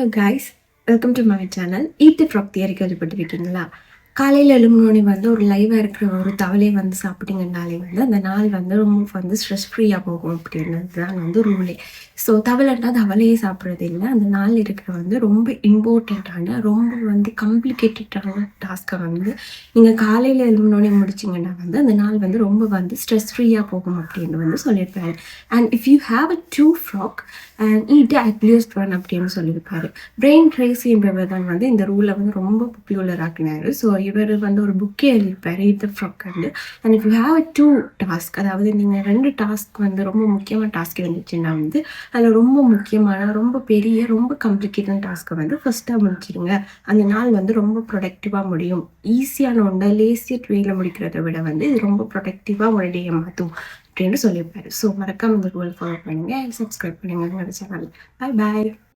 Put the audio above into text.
Hello guys, welcome to my channel. Eat the frock theory கேள்விப்பட்டிருக்கீங்களா? காலையில் எழும்பினோடனே ஒரு லைவாக இருக்கிற ஒரு தவளையை சாப்பிட்டீங்கன்னாலே அந்த நாள் ரொம்ப ஸ்ட்ரெஸ் ஃப்ரீயாக போகும் அப்படின்றது தான் ரூலே. ஸோ தவளைன்னா தவளையே சாப்பிட்றது இல்லை, அந்த நாள் இருக்கிற ரொம்ப இம்பார்ட்டண்ட்டான ரொம்ப காம்ப்ளிகேட்டடான டாஸ்க்கை நீங்கள் காலையில் எழும்பினோடனே முடிச்சிங்கன்னா அந்த நாள் ரொம்ப ஸ்ட்ரெஸ் ஃப்ரீயாக போகும் அப்படின்னு சொல்லியிருப்பாரு. And if you have a two frog and eat at least one அப்படின்னு சொல்லியிருப்பாரு. பிரெயின் ட்ரேசி என்பவர் தான் இந்த ரூலை ரொம்ப பாப்புலர் ஆக்கினார். ஸோ இவர் ஒரு புக்கே எழுதியிருப்பார், eat the frog. And if you have a two task, அதாவது நீங்கள் ரெண்டு டாஸ்க் ரொம்ப முக்கியமான டாஸ்க் இருந்துச்சுன்னா அதில் ரொம்ப முக்கியமான ரொம்ப பெரிய ரொம்ப காம்ப்ளிகேட்டான டாஸ்க்கை ஃபஸ்ட்டாக முடிச்சிடுங்க. அந்த நாள் ரொம்ப ப்ரொடக்டிவாக முடியும். ஈஸியான ஒன்றை லேசியட் வேலை முடிக்கிறத விட இது ரொம்ப ப்ரொடக்டிவாக உங்களோட டேயை மாற்றும் அப்படின்னு சொல்லியிருப்பாரு. ஸோ மறக்காம இந்த ரூல் ஃபாலோ பண்ணுங்கள், சப்ஸ்கிரைப் பண்ணுங்கள் என்னோட சேனல். பாய் பாய்.